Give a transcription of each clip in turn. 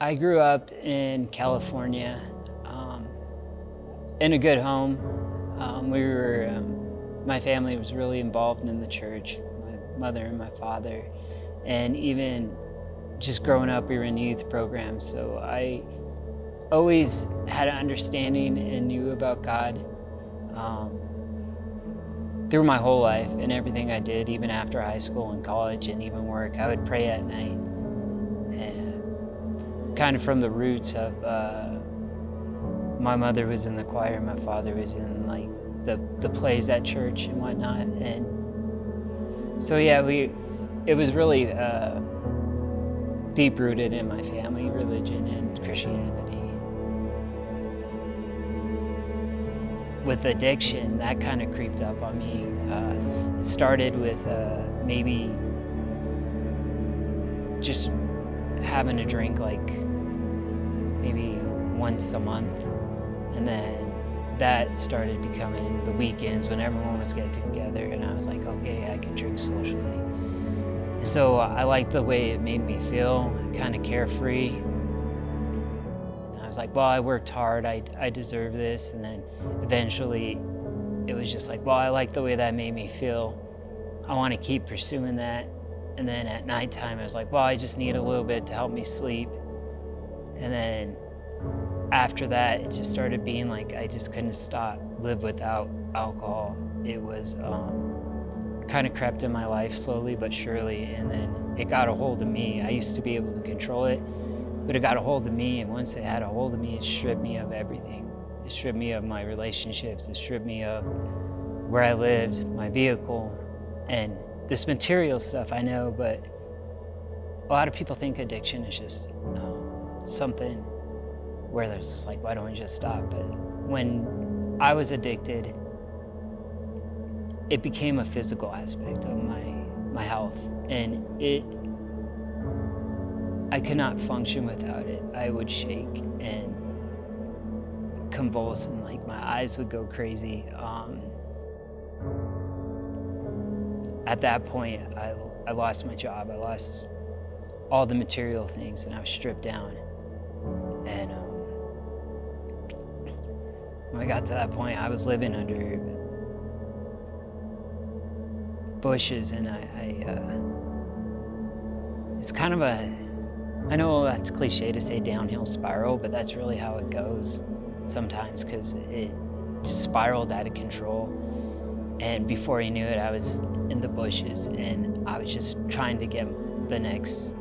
I grew up in California, in a good home. My family was really involved in the church, my mother and my father, and even just growing up, we were in youth programs. So I always had an understanding and knew about God through my whole life and everything I did, even after high school and college and even work. I would pray at night. And kind of from the roots of my mother was in the choir, my father was in like the plays at church and whatnot. And so yeah, it was really deep rooted in my family, religion and Christianity. With addiction, that kind of creeped up on me. It started with maybe just having a drink like maybe once a month, and then that started becoming the weekends when everyone was getting together, and I was like, okay, I can drink socially. So I liked the way it made me feel, kind of carefree. I was like, well, I worked hard, I deserve this. And then eventually it was just like, well, I like the way that made me feel. I want to keep pursuing that. And then at nighttime, I was like, well, I just need a little bit to help me sleep. And then after that, it just started being like, I just couldn't live without alcohol. It was kind of crept in my life slowly but surely. And then it got a hold of me. I used to be able to control it, but it got a hold of me, and once it had a hold of me, it stripped me of everything. It stripped me of my relationships, it stripped me of where I lived, my vehicle, and this material stuff I know, but a lot of people think addiction is just something where there's just like, why don't we just stop? But when I was addicted, it became a physical aspect of my health, and I could not function without it. I would shake and convulse, and like my eyes would go crazy. At that point, I lost my job. I lost all the material things, and I was stripped down. And when I got to that point, I was living under bushes, and it's kind of I know that's cliche to say downhill spiral, but that's really how it goes sometimes, because it just spiraled out of control. And before you knew it, I was in the bushes, and I was just trying to get the next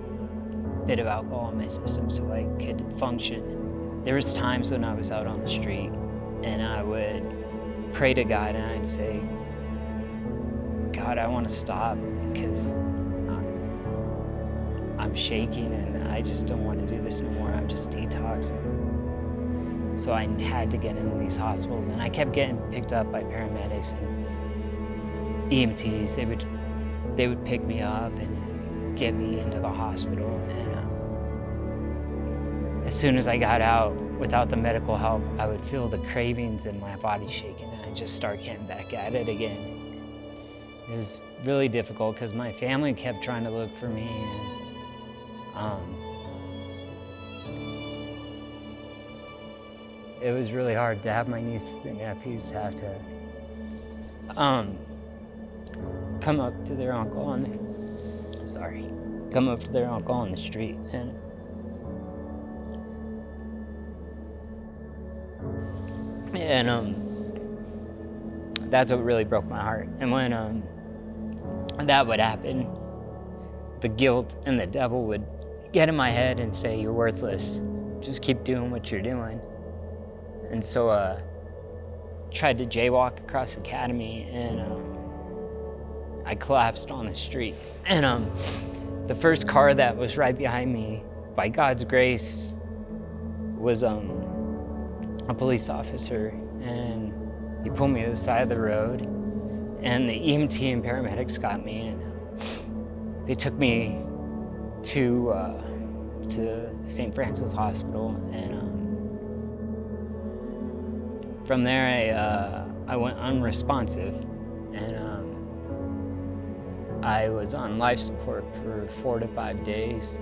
bit of alcohol in my system so I could function. There was times when I was out on the street, and I would pray to God, and I'd say, God, I want to stop because I'm shaking and I just don't want to do this no more. I'm just detoxing. So I had to get into these hospitals, and I kept getting picked up by paramedics and EMTs. They would pick me up and get me into the hospital. And as soon as I got out, without the medical help, I would feel the cravings in my body shaking, and I'd just start getting back at it again. It was really difficult because my family kept trying to look for me, and it was really hard to have my nieces and nephews have to come up to their uncle on the street, and that's what really broke my heart. And when that would happen, the guilt and the devil would get in my head and say, you're worthless, just keep doing what you're doing. And so tried to jaywalk across Academy, and I collapsed on the street. And the first car that was right behind me, by God's grace, was a police officer, and he pulled me to the side of the road, and the EMT and paramedics got me, and they took me to St. Francis Hospital, and from there I went unresponsive, and I was on life support for 4 to 5 days,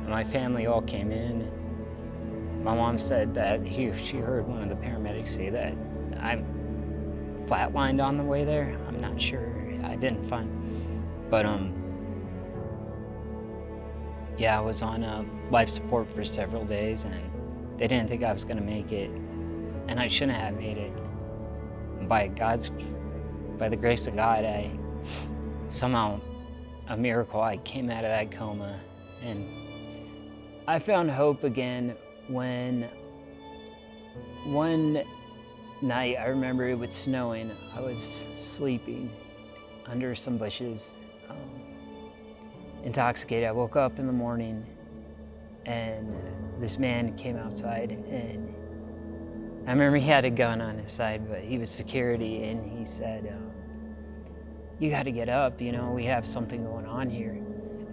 My family all came in. My mom said that she heard one of the paramedics say that I'm flatlined on the way there. I'm not sure. I didn't find, but yeah, I was on life support for several days, and they didn't think I was gonna make it, and I shouldn't have made it. By the grace of God, I somehow, a miracle, I came out of that coma, and I found hope again when one night, I remember it was snowing. I was sleeping under some bushes, intoxicated. I woke up in the morning, and this man came outside, and I remember he had a gun on his side, but he was security, and he said, "You got to get up. You know, we have something going on here."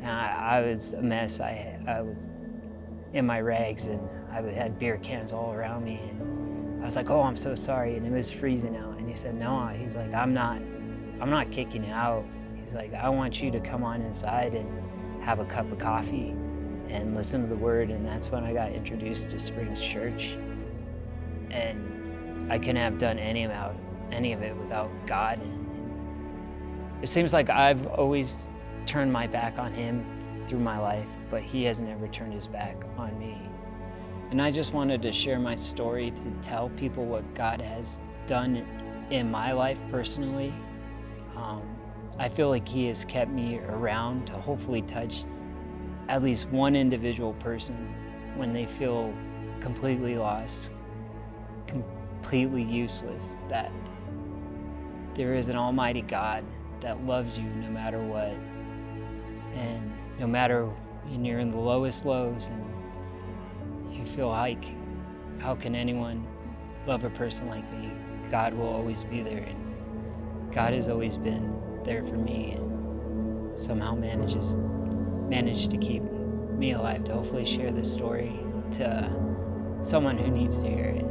And I was a mess. I was in my rags, and I had beer cans all around me, and I was like, "Oh, I'm so sorry," and it was freezing out. And he said, "No," he's like, I'm not kicking you out." He's like, "I want you to come on inside and have a cup of coffee and listen to the word." And that's when I got introduced to Springs Church. And I couldn't have done any of it without God. It seems like I've always turned my back on him through my life, but he has never turned his back on me. And I just wanted to share my story to tell people what God has done in my life personally. I feel like he has kept me around to hopefully touch at least one individual person when they feel completely lost, completely useless, that there is an almighty God that loves you no matter what. And no matter when you're in the lowest lows and you feel like, how can anyone love a person like me? God will always be there, and God has always been there for me, and somehow managed to keep me alive to hopefully share this story to someone who needs to hear it.